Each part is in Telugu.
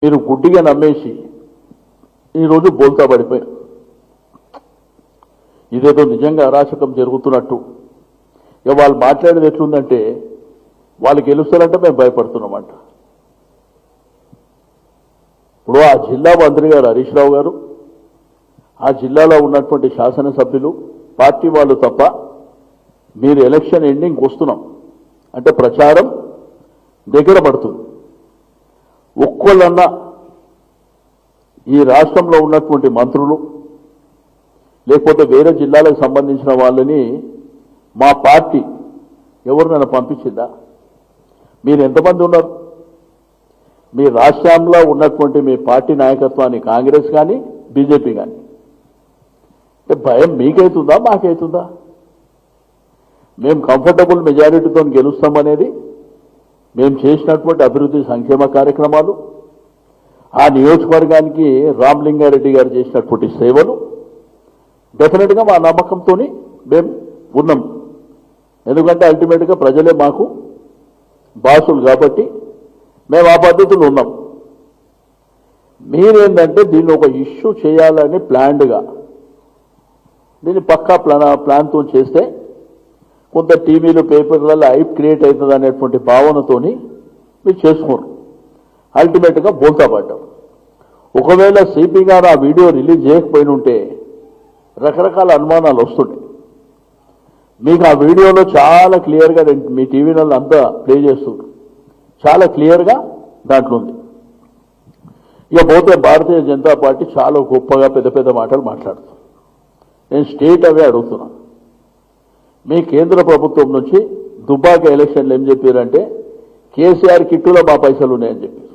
మీరు గుడ్డిగా నమ్మేసి ఈరోజు బోల్తా పడిపోయారు. ఇదేదో నిజంగా అరాచకం జరుగుతున్నట్టు. ఇక వాళ్ళు మాట్లాడేది ఎట్లుందంటే వాళ్ళు గెలుస్తారంటే మేము భయపడుతున్నామంట. ఇప్పుడు ఆ జిల్లా మంత్రి గారు హరీష్ రావు గారు, ఆ జిల్లాలో ఉన్నటువంటి శాసనసభ్యులు, పార్టీ వాళ్ళు తప్ప మీరు ఎలక్షన్ ఎండింగ్కి వస్తున్నాం అంటే ప్రచారం దగ్గర పడుతుంది. ఒక్కళ్ళన్నా ఈ రాష్ట్రంలో ఉన్నటువంటి మంత్రులు లేకపోతే వేరే జిల్లాలకు సంబంధించిన వాళ్ళని మా పార్టీ ఎవరు నన్ను పంపించిందా? మీరు ఎంతమంది ఉన్నారు? మీ రాష్ట్రంలో ఉన్నటువంటి మీ పార్టీ నాయకత్వాన్ని కాంగ్రెస్ కానీ బీజేపీ కానీ భయం మీకైతుందా మాకైతుందా? మేము కంఫర్టబుల్ మెజారిటీతో గెలుస్తామనేది మేము చేసినటువంటి అభివృద్ధి సంక్షేమ కార్యక్రమాలు, ఆ నియోజకవర్గానికి రామలింగారెడ్డి గారు చేసినటువంటి సేవలు డెఫినెట్గా మా నమ్మకంతో మేము ఉన్నాం. ఎందుకంటే అల్టిమేట్గా ప్రజలే మాకు బాసులు కాబట్టి మేము ఆ పద్ధతులు ఉన్నాం. మీరేంటంటే దీన్ని ఒక ఇష్యూ చేయాలని ప్లాన్డ్గా దీన్ని పక్కా ప్లాన్తో చేస్తే కొంత టీవీలు పేపర్లలో హైప్ క్రియేట్ అవుతుంది అనేటువంటి భావనతోని మీరు చేసుకోరు. అల్టిమేట్గా బోల్తా పడ్డారు. ఒకవేళ సిపి గారు ఆ వీడియో రిలీజ్ చేయకపోయిన ఉంటే రకరకాల అనుమానాలు వస్తుండే. మీకు ఆ వీడియోలో చాలా క్లియర్గా మీ టీవీలలో అంతా ప్లే చేస్తుంది, చాలా క్లియర్గా దాంట్లో ఉంది. ఇక పోతే భారతీయ జనతా పార్టీ చాలా గొప్పగా పెద్ద పెద్ద మాటలు మాట్లాడుతుంది. నేను స్టేట్ అవే అడుగుతున్నాను. మీ కేంద్ర ప్రభుత్వం నుంచి దుబ్బాక ఎలక్షన్లు ఏం చెప్పారంటే కేసీఆర్ కిట్టులో మా పైసలు ఉన్నాయని చెప్పారు,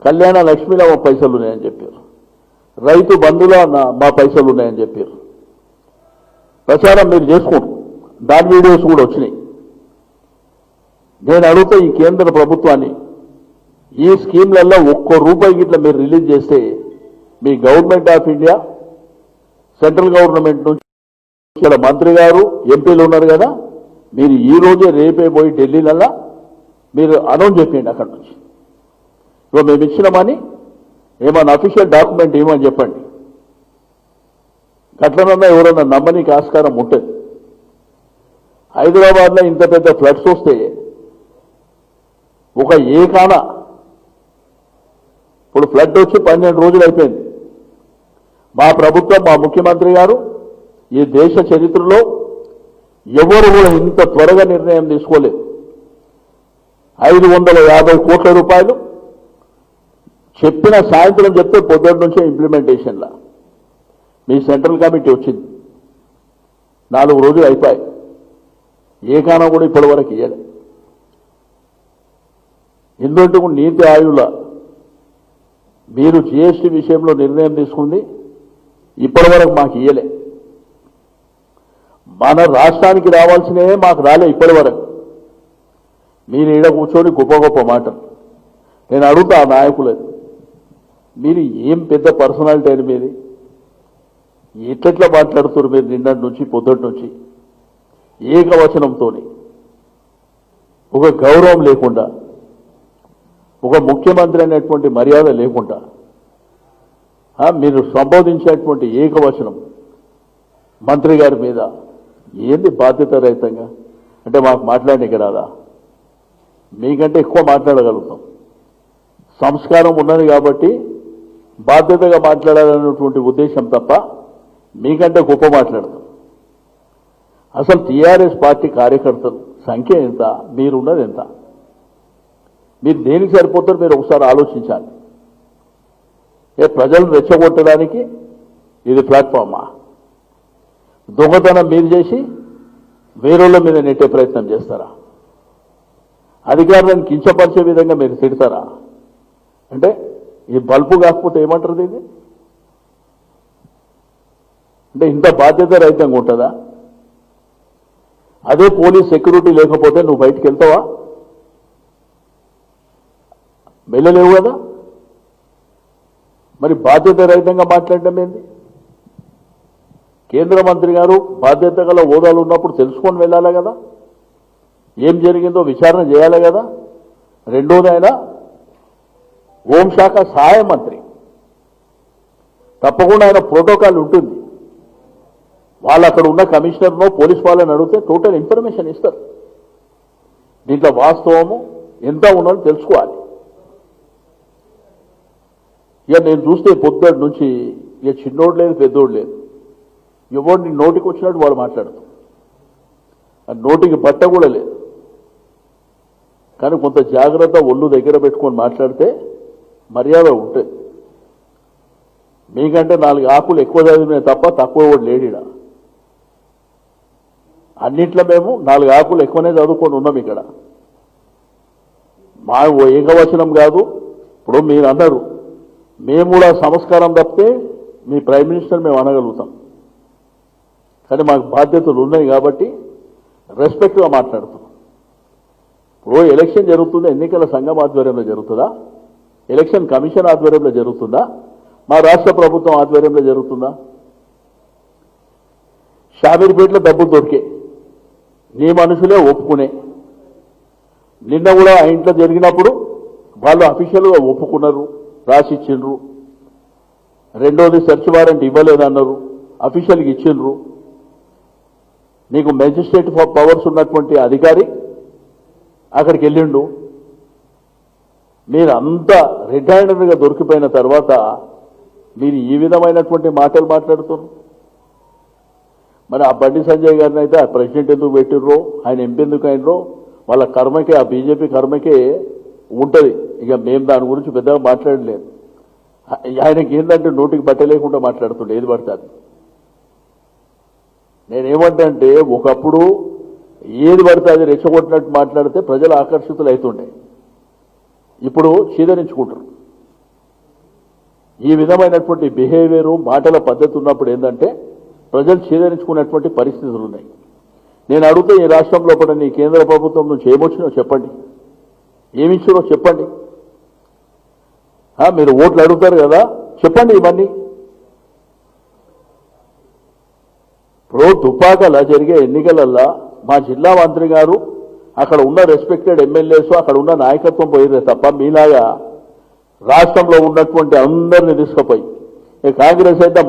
కళ్యాణ లక్ష్మిలో మా పైసలు ఉన్నాయని చెప్పారు, రైతు బంధులో మా పైసలు ఉన్నాయని చెప్పారు. ప్రచారం మీరు చేసుకోండి, దాని వీడియోస్ కూడా వచ్చినాయి. నేను అడుగుతా ఈ కేంద్ర ప్రభుత్వాన్ని, ఈ స్కీమ్లలో ₹1 ఇట్లా మీరు రిలీజ్ చేస్తే మీ government of India central government నుంచి ఇక్కడ మంత్రి గారు ఎంపీలు ఉన్నారు కదా, మీరు ఈ రోజే రేపే పోయి ఢిల్లీలల్లా మీరు అనౌన్స్ చెప్పండి. అక్కడి నుంచి ఇవ్వ మేము ఇచ్చినామని ఏమన్నా అఫీషియల్ డాక్యుమెంట్ ఇవ్వమని చెప్పండి. అట్లనన్నా ఎవరన్నా నమ్మనీకి ఆస్కారం ఉంటుంది. హైదరాబాద్లో ఇంత పెద్ద ఫ్లడ్స్ వస్తే ఒక ఏకాన ఇప్పుడు ఫ్లడ్ వచ్చి 12 రోజులు అయిపోయింది. మా ప్రభుత్వం, మా ముఖ్యమంత్రి గారు ఈ దేశ చరిత్రలో ఎవరు కూడా ఇంత త్వరగా నిర్ణయం తీసుకోలేదు. 550 కోట్ల రూపాయలు చెప్పిన సాయంత్రం చెప్తే పొద్దున్న నుంచే ఇంప్లిమెంటేషన్లా మీ సెంట్రల్ కమిటీ వచ్చింది. 4 రోజులు అయిపోయాయి. ఏకానా కూడా ఇప్పటి వరకు ఇయ్యలే. ఎందుకంటే నీతి ఆయువుల మీరు జీఎస్టీ విషయంలో నిర్ణయం తీసుకుంది ఇప్పటి వరకు మాకు ఇయ్యలే. మన రాష్ట్రానికి రావాల్సినవే మాకు రాలే ఇప్పటి వరకు. మీరు ఈడ కూర్చొని గొప్ప గొప్ప మాటలు. నేను అడుగుతా ఆ నాయకులని, మీరు ఏం పెద్ద పర్సనాలిటీ అని మీది ఎట్లెట్లా మాట్లాడుతున్నారు మీరు? నిన్నటి నుంచి పొద్దుటి నుంచి ఏకవచనంతో ఒక గౌరవం లేకుండా, ఒక ముఖ్యమంత్రి అనేటువంటి మర్యాద లేకుండా మీరు సంబోధించేటువంటి ఏకవచనం మంత్రి గారి మీద ఏంది బాధ్యత రహితంగా? అంటే మాకు మాట్లాడడానికి రాదా? మీకంటే ఎక్కువ మాట్లాడగలుగుతాం. సంస్కారం ఉన్నది కాబట్టి బాధ్యతగా మాట్లాడాలన్నటువంటి ఉద్దేశం తప్ప మీకంటే గొప్ప మాట్లాడతాం. అసలు టీఆర్ఎస్ పార్టీ కార్యకర్తలు సంఖ్య ఎంత, మీరున్నది ఎంత? మీరు దేనికి సరిపోతారు? మీరు ఒకసారి ఆలోచించాలి. ప్రజలను రెచ్చగొట్టడానికి ఇది ప్లాట్ఫామా? దొంగతనం మీరు చేసి వేరేళ్ళ మీద నెట్టే ప్రయత్నం చేస్తారా? అధికారులను కించపరిచే విధంగా మీరు తిడతారా? అంటే ఈ బల్బు కాకపోతే ఏమంటారు ఇది? అంటే ఇంత బాధ్యత రహితంగా ఉంటుందా? అదే పోలీస్ సెక్యూరిటీ లేకపోతే నువ్వు బయటికి వెళ్తావా? వెళ్ళలేవు కదా. మరి బాధ్యత రహితంగా మాట్లాడడం ఏంది? కేంద్ర మంత్రి గారు బాధ్యత గల హోదాలు ఉన్నప్పుడు తెలుసుకొని వెళ్ళాలి కదా, ఏం జరిగిందో విచారణ చేయాలి కదా. రెండోదైనా హోంశాఖ సహాయ మంత్రి, తప్పకుండా ఆయన ప్రోటోకాల్ ఉంటుంది. వాళ్ళు అక్కడ ఉన్న కమిషనర్నో పోలీస్ వాళ్ళని అడిగితే టోటల్ ఇన్ఫర్మేషన్ ఇస్తారు. దీంట్లో వాస్తవము ఎంత ఉన్నదో తెలుసుకోవాలి. ఇక నేను చూస్తే పొద్దుటి నుంచి ఇక చిన్నోడు లేదు పెద్దోడు లేదు, ఎవరిని నోటికి వచ్చినట్టు వాడు మాట్లాడుతాం, నోటికి బట్ట కూడా లేదు. కానీ కొంత జాగ్రత్త ఒళ్ళు దగ్గర పెట్టుకొని మాట్లాడితే మర్యాద ఉంటుంది. మీకంటే 4 ఆకులు ఎక్కువ చదివినాయి తప్ప తక్కువ కూడా లేడీడ. అన్నిట్లో మేము 4 ఆకులు ఎక్కువనే చదువుకొని ఉన్నాం. ఇక్కడ మా ఏకవచనం కాదు. ఇప్పుడు మీరు అన్నారు, మేము కూడా సంస్కారం తప్పితే మీ ప్రైమ్ మినిస్టర్ మేము అనగలుగుతాం. కానీ మాకు బాధ్యతలు ఉన్నాయి కాబట్టి రెస్పెక్ట్గా మాట్లాడుతాం. ఇప్పుడు ఎలక్షన్ జరుగుతుందా ఎన్నికల సంఘం ఆధ్వర్యంలో జరుగుతుందా, ఎలక్షన్ కమిషన్ ఆధ్వర్యంలో జరుగుతుందా, మా రాష్ట్ర ప్రభుత్వం ఆధ్వర్యంలో జరుగుతుందా? షామీర్పేటలో డబ్బులు దొరికే నీ మనుషులే ఒప్పుకునే. నిన్న కూడా ఆ ఇంట్లో జరిగినప్పుడు వాళ్ళు అఫీషియల్గా ఒప్పుకున్నారు, రాసిచ్చిండ్రు. రెండోది సెర్చ్ వారెంట్ ఇవ్వలేదన్నారు, అఫీషియల్గా ఇచ్చిండ్రు. నీకు మెజిస్ట్రేట్ పవర్స్ ఉన్నటువంటి అధికారి అక్కడికి వెళ్ళిండు. మీరు అంతా రెడ్ హ్యాండెడ్గా దొరికిపోయిన తర్వాత మీరు ఈ విధమైనటువంటి మాటలు మాట్లాడుతున్నారు. మరి ఆ బండి సంజయ్ గారిని అయితే ఆ ప్రెసిడెంట్ ఎందుకు పెట్టిర్రో, ఆయన ఎంపీ ఎందుకు అయినరో, వాళ్ళ కర్మకే, ఆ బీజేపీ కర్మకే ఉంటుంది. ఇక మేము దాని గురించి పెద్దగా మాట్లాడలేదు. ఆయనకి ఏంటంటే నోటికి బట్ట లేకుండా మాట్లాడుతుండే ఏది పడుతుంది. నేనేమంటే ఒకప్పుడు ఏది పడితే అది రెచ్చగొట్టినట్టు మాట్లాడితే ప్రజలు ఆకర్షితులు అవుతుండే. ఇప్పుడు చీదరించుకుంటారు. ఈ విధమైనటువంటి బిహేవియరు, మాటల పద్ధతి ఉన్నప్పుడు ఏంటంటే ప్రజలు చీదరించుకునేటువంటి పరిస్థితులు ఉన్నాయి. నేను అడిగితే ఈ రాష్ట్రం లోపల నీ కేంద్ర ప్రభుత్వం నుంచి ఏమొచ్చినో చెప్పండి, ఏమిచ్చినో చెప్పండి. మీరు ఓట్లు అడుగుతారు కదా, చెప్పండి ఇవన్నీ. ఇప్పుడు దుబ్బాకలా జరిగే ఎన్నికలల్లా మా జిల్లా మంత్రి గారు, అక్కడ ఉన్న రెస్పెక్టెడ్ ఎమ్మెల్యేస్, అక్కడ ఉన్న నాయకత్వం పోయిరే తప్ప మీలాగా రాష్ట్రంలో ఉన్నటువంటి అందరినీ తీసుకుపోయి కాంగ్రెస్ అయితే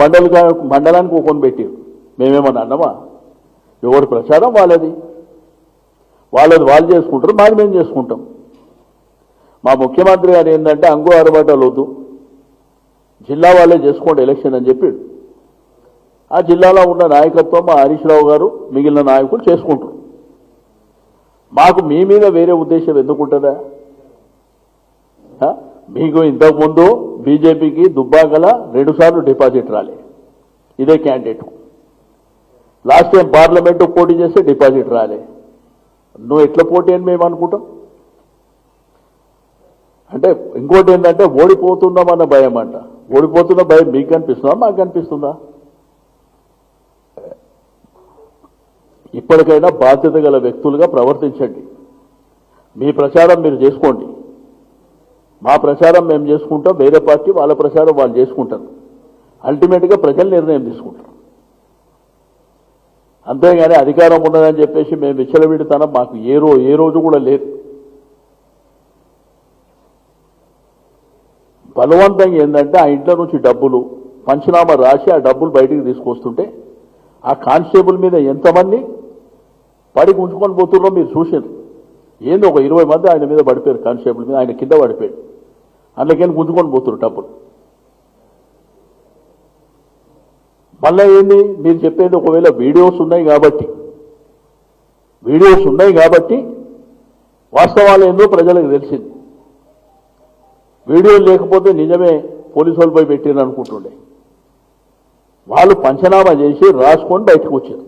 మండలానికి కొని పెట్టారు. మేమేమన్నా అన్నామా? ఎవరి ప్రచారం వాళ్ళది వాళ్ళు చేసుకుంటారు, మాది మేము చేసుకుంటాం. మా ముఖ్యమంత్రి గారు ఏంటంటే అంగు ఆరబాటాలు వద్దు, జిల్లా వాళ్ళే చేసుకోండి ఎలక్షన్ అని చెప్పాడు. ఆ జిల్లాలో ఉన్న నాయకత్వం మా హరీష్ రావు గారు మిగిలిన నాయకులు చేసుకుంటారు. మాకు మీ మీద వేరే ఉద్దేశం ఎందుకుంటుందా? మీకు ఇంతకుముందు బీజేపీకి దుబ్బాకల 2 సార్లు డిపాజిట్ రాలే, ఇదే క్యాండిడేట్. లాస్ట్ టైం పార్లమెంటు పోటీ చేస్తే డిపాజిట్ రాలే. నువ్వు ఎట్లా పోటీ అని మేము అనుకుంటాం. అంటే ఇంకోటి ఏంటంటే ఓడిపోతున్నామన్న భయం అంట. ఓడిపోతున్న భయం మీకు కనిపిస్తుందా, మాకు కనిపిస్తుందా? ఇప్పటికైనా బాధ్యత గల వ్యక్తులుగా ప్రవర్తించండి. మీ ప్రచారం మీరు చేసుకోండి, మా ప్రచారం మేము చేసుకుంటాం, వేరే పార్టీ వాళ్ళ ప్రచారం వాళ్ళు చేసుకుంటారు. అల్టిమేట్గా ప్రజలు నిర్ణయం తీసుకుంటారు. అంతేగాని అధికారం ఉన్నదని చెప్పేసి మేము విచ్చలవిడితనం మాకు ఏ రోజు కూడా లేదు. బలవంతంగా ఏంటంటే ఆ ఇంట్లో నుంచి డబ్బులు పంచనామా రాసి ఆ డబ్బులు బయటికి తీసుకొస్తుంటే ఆ కానిస్టేబుల్ మీద ఎంతమంది పడి ఉంచుకొని పోతున్నారో మీరు చూసారు. ఏంది ఒక 20 మంది ఆయన మీద పడిపోయారు, కానిస్టేబుల్ మీద, ఆయన కింద పడిపోయాడు. అందులోకేం గుంజుకొని పోతున్నారు డబ్బులు. మళ్ళీ ఏంది మీరు చెప్పేది, ఒకవేళ వీడియోస్ ఉన్నాయి కాబట్టి వాస్తవాలు ఏందో ప్రజలకు తెలిసింది. వీడియోలు లేకపోతే నిజమే పోలీసు వాళ్ళు పోయి పెట్టారు అనుకుంటుండే. వాళ్ళు పంచనామా చేసి రాసుకొని బయటకు వచ్చారు.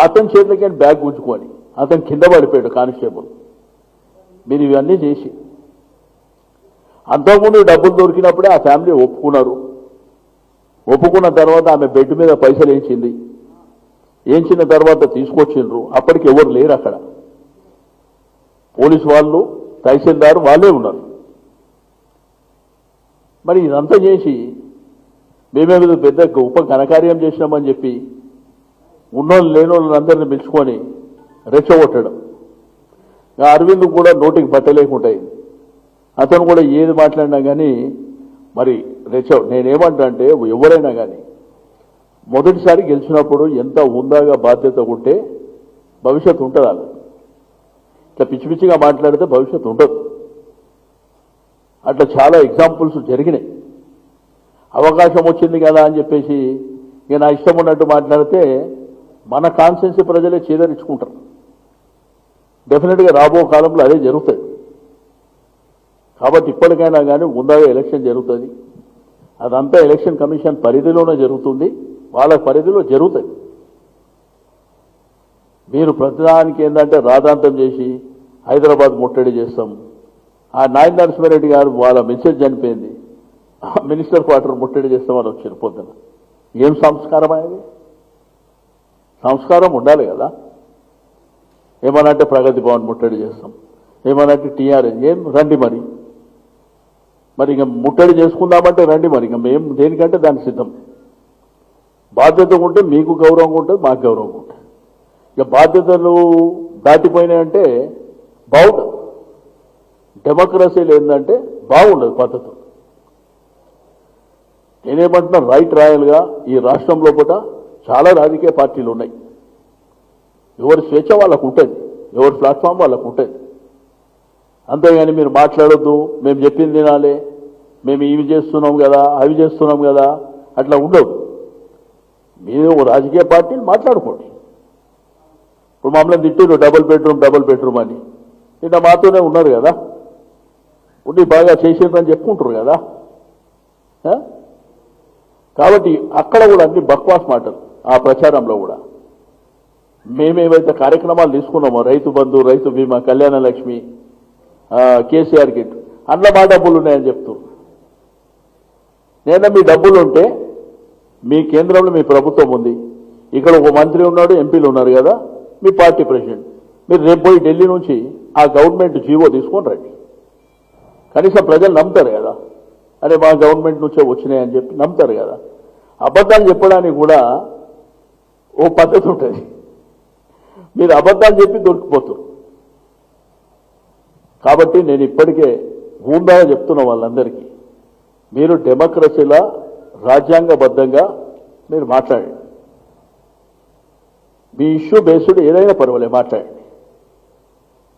అతని చేతులకి బ్యాగ్ గుంజుకొని అతను కింద పడిపోయాడు కానిస్టేబుల్. మీరు ఇవన్నీ చేసి అంతకుముందు డబ్బులు దొరికినప్పుడే ఆ ఫ్యామిలీ ఒప్పుకున్నారు. ఒప్పుకున్న తర్వాత ఆమె బెడ్ మీద పైసలు వేయించిన తర్వాత తీసుకొచ్చిండ్రు. అప్పటికి ఎవరు లేరు అక్కడ. పోలీసు వాళ్ళు, తహసీల్దారు వాళ్ళే ఉన్నారు. మరి ఇదంతా చేసి మేమేదో పెద్ద గొప్ప ఘనకార్యం చేసినామని చెప్పి ఉన్నోళ్ళు లేనోళ్ళని అందరినీ పిలుచుకొని రెచ్చగొట్టడం. అరవింద్ కూడా నోటికి బట్టలేకుంటాయి. అతను కూడా ఏది మాట్లాడినా కానీ మరి నేనేమంటా అంటే ఎవరైనా కానీ మొదటిసారి గెలిచినప్పుడు ఎంత హుందాగా బాధ్యత ఉంటే భవిష్యత్తు ఉంటుంది. అలా ఇట్లా పిచ్చి పిచ్చిగా మాట్లాడితే భవిష్యత్తు ఉండదు. అట్లా చాలా ఎగ్జాంపుల్స్ జరిగినాయి. అవకాశం వచ్చింది కదా అని చెప్పేసి ఇక నా ఇష్టం ఉన్నట్టు మాట్లాడితే మన కాన్స్టిట్యున్సీ ప్రజలే చేదరించుకుంటారు. డెఫినెట్గా రాబో కాలంలో అదే జరుగుతుంది. కాబట్టి ఇప్పటికైనా కానీ ముందుగా ఎలక్షన్ జరుగుతుంది. అదంతా ఎలక్షన్ కమిషన్ పరిధిలోనే జరుగుతుంది, వాళ్ళ పరిధిలో జరుగుతుంది. మీరు ప్రతిదానికి ఏంటంటే రాద్ధాంతం చేసి హైదరాబాద్ ముట్టడి చేస్తాం. ఆ నాయన నరసింహారెడ్డి గారు వాళ్ళ మెసేజ్ చనిపోయింది, మినిస్టర్ క్వార్టర్ ముట్టడి చేస్తామని వచ్చారు పొద్దున. ఏం సంస్కారం అనేది? సంస్కారం ఉండాలి కదా. ఏమనంటే ప్రగతి భవన్ ముట్టడి చేస్తాం, ఏమనంటే టీఆర్ఎస్. ఏం రండి మరి ఇక ముట్టడి చేసుకుందామంటే రండి. మరి ఇక మేము దేనికంటే దానికి సిద్ధం. బాధ్యత ఉంటే మీకు గౌరవంగా ఉంటుంది, మాకు గౌరవంగా ఉంటుంది. ఇక బాధ్యతలు దాటిపోయినాయంటే బాగుండదు. డెమోక్రసీలు ఏంటంటే బాగుండదు పద్ధతులు. నేనేమంటున్నా, రైట్ రాయల్గా ఈ రాష్ట్రంలో కూడా చాలా రాజకీయ పార్టీలు ఉన్నాయి. ఎవరి స్వేచ్ఛ వాళ్ళకు ఉంటుంది, ఎవరి ప్లాట్ఫామ్ వాళ్ళకు ఉంటుంది. అంతేగాని మీరు మాట్లాడొద్దు, మేము చెప్పింది తినాలి, మేము ఇవి చేస్తున్నాం కదా, అవి చేస్తున్నాం కదా, అట్లా ఉండవు. మీరు రాజకీయ పార్టీలు మాట్లాడుకోండి. ఇప్పుడు మమ్మల్ని తిట్టారు డబుల్ బెడ్రూమ్ అని. ఇట్లా మాతోనే ఉన్నారు కదా, ఉండి బాగా చేసేదని చెప్పుకుంటారు కదా. కాబట్టి అక్కడ కూడా అన్ని బక్వాస్ మాటలు. ఆ ప్రచారంలో కూడా మేమేవైతే కార్యక్రమాలు తీసుకున్నామో, రైతు బంధు, రైతు బీమా, కళ్యాణ లక్ష్మి, కేసీఆర్ కిట్, అందులో మా డబ్బులు ఉన్నాయని చెప్తూ, నేను మీ డబ్బులు ఉంటే మీ కేంద్రంలో మీ ప్రభుత్వం ఉంది, ఇక్కడ ఒక మంత్రి ఉన్నాడు, ఎంపీలు ఉన్నారు కదా, మీ పార్టీ ప్రెసిడెంట్, మీరు రేపు పోయి ఢిల్లీ నుంచి ఆ గవర్నమెంట్ జీవో తీసుకొని రండి. కనీసం ప్రజలు నమ్ముతారు కదా, అరే మా గవర్నమెంట్ నుంచే వచ్చినాయని చెప్పి నమ్ముతారు కదా. అబద్ధాలు చెప్పడానికి కూడా ఓ పద్ధతి ఉంటుంది. మీరు అబద్ధాలు చెప్పి దొరికిపోతారు. కాబట్టి నేను ఇప్పటికే ఊందాగా చెప్తున్న వాళ్ళందరికీ, మీరు డెమోక్రసీలా రాజ్యాంగబద్ధంగా మీరు మాట్లాడండి. మీ ఇష్యూ బేస్డ్ ఏదైనా పర్వాలేదు మాట్లాడండి.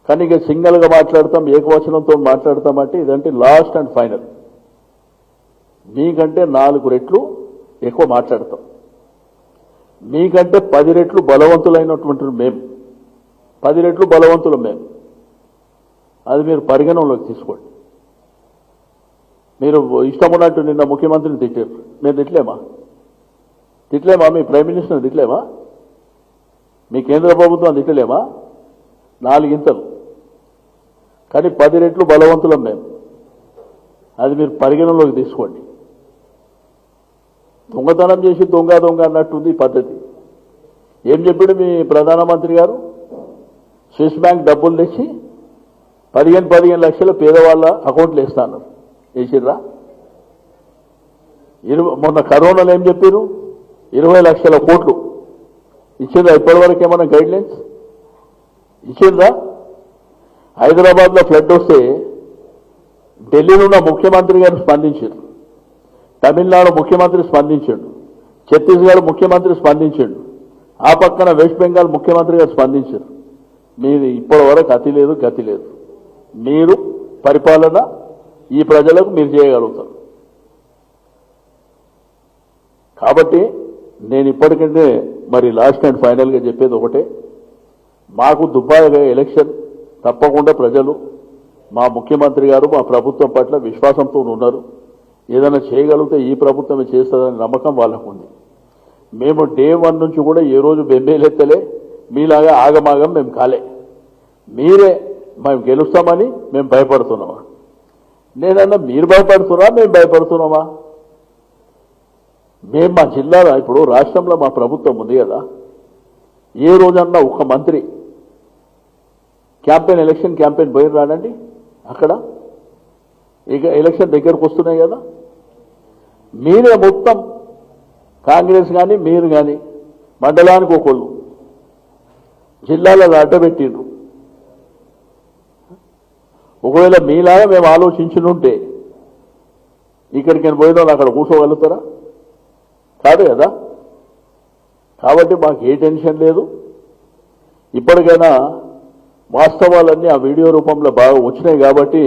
కానీ ఇక సింగిల్గా మాట్లాడతాం, ఏకవచనంతో మాట్లాడతామంటే ఇదంటే లాస్ట్ అండ్ ఫైనల్. మీకంటే 4 రెట్లు ఎక్కువ మాట్లాడతాం. మీకంటే 10 రెట్లు బలవంతులైనటువంటి మేము, 10 రెట్లు బలవంతులు మేము. అది మీరు పరిగణనలోకి తీసుకోండి. మీరు ఇష్టం ఉన్నట్టు నిన్న ముఖ్యమంత్రిని తిట్టారు, మేము తిట్టలేమా? మీ ప్రైమ్ మినిస్టర్ని తిట్టలేమా? మీ కేంద్ర ప్రభుత్వం తిట్టలేమా? 4 ఇంతలు. కానీ 10 రెట్లు బలవంతులం మేము. అది మీరు పరిగణనలోకి తీసుకోండి. దొంగతనం చేసి దొంగ అన్నట్టుంది ఈ పద్ధతి. ఏం చెప్పాడు మీ ప్రధానమంత్రి గారు? స్విస్ బ్యాంక్ డబ్బులు తెచ్చి 15 లక్షల పేదవాళ్ళ అకౌంట్లు వేస్తాను. వేసిర్రా? మొన్న కరోనాలో ఏం చెప్పారు? 20 లక్షల కోట్లు ఇచ్చిండ్రా? ఇప్పటివరకు ఏమన్నా గైడ్ లైన్స్ ఇచ్చిండ్రా? హైదరాబాద్లో ఫ్లడ్ వస్తే ఢిల్లీలో ఉన్న ముఖ్యమంత్రి గారు స్పందించారు, తమిళనాడు ముఖ్యమంత్రి స్పందించాడు, ఛత్తీస్గఢ్ ముఖ్యమంత్రి స్పందించాడు, ఆ పక్కన వెస్ట్ బెంగాల్ ముఖ్యమంత్రి గారు స్పందించారు. మీది ఇప్పటి వరకు అతి లేదు, గతి లేదు. మీరు పరిపాలన ఈ ప్రజలకు మీరు చేయగలుగుతారు. కాబట్టి నేను ఇప్పటికంటే మరి లాస్ట్ అండ్ ఫైనల్గా చెప్పేది ఒకటే, మాకు దుబాయ్గా ఎలక్షన్ తప్పకుండా ప్రజలు మా ముఖ్యమంత్రి గారు మా ప్రభుత్వం పట్ల విశ్వాసంతో ఉన్నారు. ఏదైనా చేయగలిగితే ఈ ప్రభుత్వమే చేస్తుందనే నమ్మకం వాళ్ళకు ఉంది. మేము డే 1 నుంచి కూడా ఏ రోజు బెంబేలెత్తలే, మీలాగా ఆగమాగం మేము కాలే. మీరే మేము గెలుస్తామని మేము భయపడుతున్నామా? నేనన్నా మీరు భయపడుతున్నారా, మేము భయపడుతున్నామా? మేము మా జిల్లాలో ఇప్పుడు రాష్ట్రంలో మా ప్రభుత్వం ఉంది కదా, ఏ రోజన్నా ఒక మంత్రి ఎలక్షన్ క్యాంపెయిన్ పోయి రానండి. అక్కడ ఇక ఎలక్షన్ దగ్గరకు వస్తున్నాయి కదా, మీరే మొత్తం కాంగ్రెస్ కానీ మీరు కానీ మండలానికి ఒకళ్ళు జిల్లాలలో అడ్డబెట్టిండ్రు. ఒకవేళ మీలాగా మేము ఆలోచించుంటే ఇక్కడికి పోయిన వాళ్ళు అక్కడ కూర్చోగలుగుతారా? కాదు కదా. కాబట్టి మాకు ఏ టెన్షన్ లేదు. ఇప్పటికైనా వాస్తవాలన్నీ ఆ వీడియో రూపంలో బాగా వచ్చినాయి కాబట్టి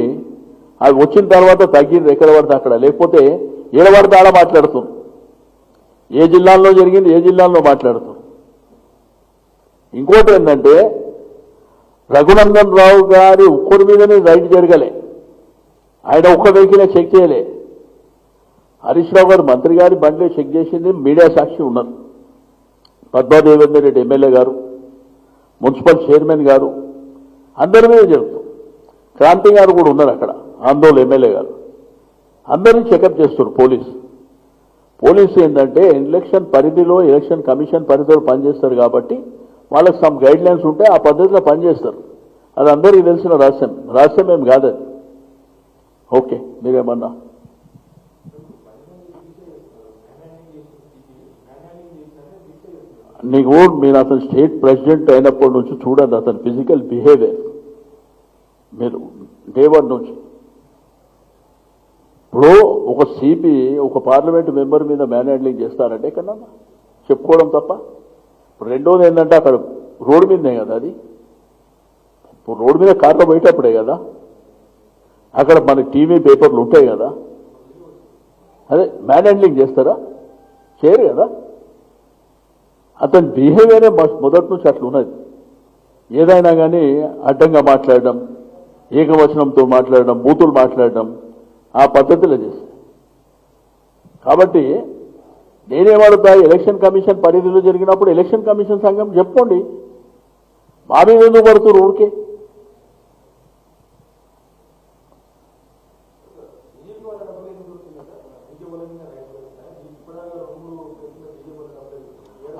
అవి వచ్చిన తర్వాత తగ్గింది ఎక్కడ పడితే అక్కడ, లేకపోతే ఏడబడితే ఆడ మాట్లాడుతుంది. ఏ జిల్లాల్లో జరిగింది ఏ జిల్లాల్లో మాట్లాడుతుంది. ఇంకోటి ఏంటంటే రఘునందన్ రావు గారి ఒక్కడి మీదనే రైడ్ జరగలే, ఆయన ఒక్క వెహికలే చెక్ చేయలే. హరీష్ రావు గారు మంత్రి గారి బండిలో చెక్ చేసింది మీడియా సాక్షి ఉన్నారు. పద్మాదేవేందర్ రెడ్డి ఎమ్మెల్యే గారు, మున్సిపల్ చైర్మన్ గారు, అందరి మీద జరుగుతుంది. క్రాంతి గారు కూడా ఉన్నారు అక్కడ, ఆందోళన ఎమ్మెల్యే గారు. అందరినీ చెకప్ చేస్తున్నారు పోలీసు ఏంటంటే ఎలక్షన్ పరిధిలో, ఎలక్షన్ కమిషన్ పరిధిలో పనిచేస్తారు కాబట్టి వాళ్ళకి సమ్ గైడ్ లైన్స్ ఉంటే ఆ పద్ధతిలో పనిచేస్తారు. అది అందరికీ తెలిసిన రహస్యం ఏం కాదది. ఓకే, మీరేమన్నా నీకు మీరు అతను స్టేట్ ప్రెసిడెంట్ అయినప్పటి నుంచి చూడండి అతని ఫిజికల్ బిహేవియర్. మీరు డే 1 నుంచి ఇప్పుడు ఒక సిపి ఒక పార్లమెంట్ మెంబర్ మీద మ్యాన్ హ్యాండ్లింగ్ చేస్తారంటే కన్నా చెప్పుకోవడం తప్ప. ఇప్పుడు రెండోది ఏంటంటే అక్కడ రోడ్డు మీదనే కదా, అది ఇప్పుడు రోడ్డు మీద కార్లో పోయేటప్పుడే కదా, అక్కడ మనకి టీవీ పేపర్లు ఉంటాయి కదా, అదే మ్యాన్ హ్యాండ్లింగ్ చేస్తారా? చేయరు కదా. అతని బిహేవియరే మొదటి నుంచి అట్లా ఉన్నది. ఏదైనా కానీ అడ్డంగా మాట్లాడడం, ఏకవచనంతో మాట్లాడడం, బూతులు మాట్లాడడం, ఆ పద్ధతిలో చేస్తాయి. కాబట్టి నేనేమడుతా, ఎలక్షన్ కమిషన్ పరిధిలో జరిగినప్పుడు ఎలక్షన్ కమిషన్ సంఘం చెప్పుకోండి, మా మీద ఎందుకు పడుతున్నారు ఊరికే?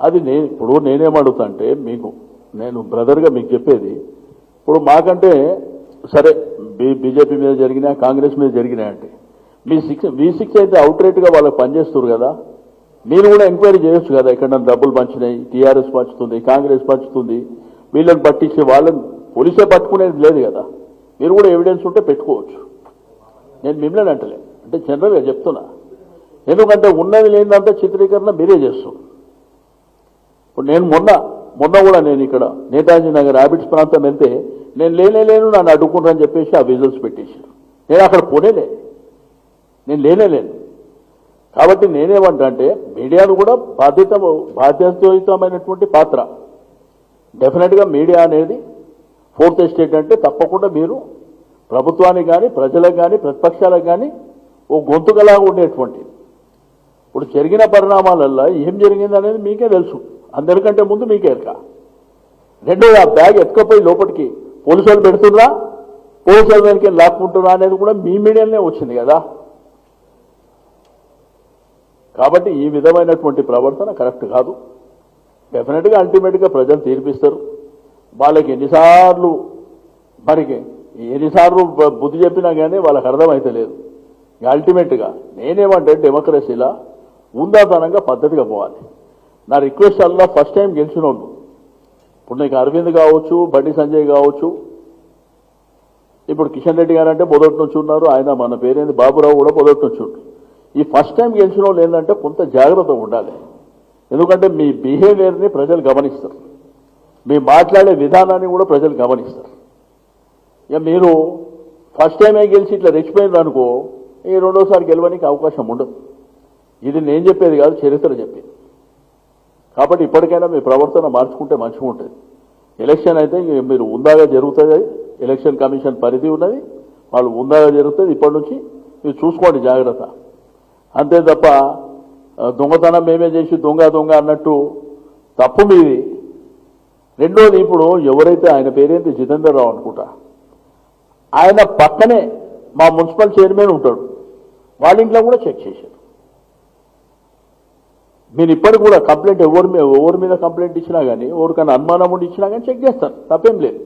అది ఇప్పుడు నేనేమడుగుతా అంటే, నేను బ్రదర్గా మీకు చెప్పేది, ఇప్పుడు మాకంటే సరే బీజేపీ మీద జరిగినా కాంగ్రెస్ మీద జరిగినాయంటే V6 అయితే అవుట్రేట్గా వాళ్ళకి పనిచేస్తారు కదా, మీరు కూడా ఎంక్వైరీ చేయొచ్చు కదా. ఎక్కడ డబ్బులు పంచినాయి, టీఆర్ఎస్ పంచుతుంది, కాంగ్రెస్ పంచుతుంది, వీళ్ళని పట్టించి వాళ్ళని పోలీసే పట్టుకునేది లేదు కదా. మీరు కూడా ఎవిడెన్స్ ఉంటే పెట్టుకోవచ్చు. నేను మిమ్మల్ని అంటలే, అంటే జనరల్గా చెప్తున్నా. ఎందుకంటే ఉన్నది లేదంతా చిత్రీకరణ మీరే చేస్తారు. ఇప్పుడు నేను మొన్న కూడా నేను ఇక్కడ నేతాజీ నగర్ హ్యాబిట్స్ ప్రాంతం వెళ్తే నేను లేను నన్ను అడ్డుకుంటారని చెప్పేసి ఆ విజువల్స్ పెట్టేశారు. నేను అక్కడ నేను లేను. కాబట్టి నేనేమంటా అంటే మీడియాను కూడా బాధ్యతాయుతమైనటువంటి పాత్ర. డెఫినెట్గా మీడియా అనేది ఫోర్త్ ఎస్టేట్ అంటే తప్పకుండా మీరు ప్రభుత్వానికి కానీ ప్రజలకు కానీ ప్రతిపక్షాలకు కానీ ఓ గొంతుకలాగా ఉండేటువంటిది. ఇప్పుడు జరిగిన పరిణామాలల్లో ఏం జరిగింది అనేది మీకే తెలుసు, అందరికంటే ముందు మీకే ఎరక. రెండోది ఆ బ్యాగ్ ఎత్తుకపోయి లోపలికి పోలీసు వాళ్ళు పెడుతున్నా, పోలీసు వాళ్ళ వెనక లాక్కుంటున్నా అనేది కూడా మీ మీడియాలోనే వచ్చింది కదా. కాబట్టి ఈ విధమైనటువంటి ప్రవర్తన కరెక్ట్ కాదు. డెఫినెట్గా అల్టిమేట్గా ప్రజలు తీర్పిస్తారు. వాళ్ళకి ఎన్నిసార్లు బుద్ధి చెప్పినా కానీ వాళ్ళకి అర్థమైతే లేదు. అల్టిమేట్గా నేనేమంటే డెమోక్రసీలా ఉందాతనంగా పద్ధతిగా పోవాలి. నా రిక్వెస్ట్ అలా ఫస్ట్ టైం గెలిచిన వాళ్ళు, ఇప్పుడు నీకు అరవింద్ కావచ్చు, బండి సంజయ్ కావచ్చు, ఇప్పుడు కిషన్ రెడ్డి గారు అంటే మొదటి నుంచి ఉన్నారు, ఆయన మన పేరేంది బాబురావు కూడా మొదటి నుంచి ఉన్నారు. ఈ ఫస్ట్ టైం గెలిచిన వాళ్ళు ఏంటంటే కొంత జాగ్రత్తగా ఉండాలి. ఎందుకంటే మీ బిహేవియర్ని ప్రజలు గమనిస్తారు, మీ మాట్లాడే విధానాన్ని కూడా ప్రజలు గమనిస్తారు. ఇక మీరు ఫస్ట్ టైమే గెలిచి ఇట్లా రెచ్చిపోయింది అనుకో, ఈ రెండోసారి గెలవడానికి అవకాశం ఉండదు. ఇది నేను చెప్పేది కాదు, చరిత్ర చెప్పేది. కాబట్టి ఇప్పటికైనా మీ ప్రవర్తన మార్చుకుంటే మంచిగా ఉంటుంది. ఎలక్షన్ అయితే మీరు ఉందాగా జరుగుతుంది, ఎలక్షన్ కమిషన్ పరిధి ఉన్నది, వాళ్ళు ఉందాగా జరుగుతుంది. ఇప్పటి నుంచి మీరు చూసుకోండి జాగ్రత్త, అంతే తప్ప దొంగతనం మేమే చేసి దొంగ అన్నట్టు తప్పు మీది. రెండోది, ఇప్పుడు ఎవరైతే ఆయన పేరేంటి జితేందర్ రావు అనుకుంటా, ఆయన పక్కనే మా మున్సిపల్ చైర్మన్ ఉంటాడు, వాళ్ళ ఇంట్లో కూడా చెక్ చేశారు. మీరు ఇప్పటికి కూడా కంప్లైంట్ ఎవరి మీద కంప్లైంట్ ఇచ్చినా కానీ, ఎవరికైనా అనుమానం ఉండి ఇచ్చినా కానీ చెక్ చేస్తారు, తప్పేం లేదు.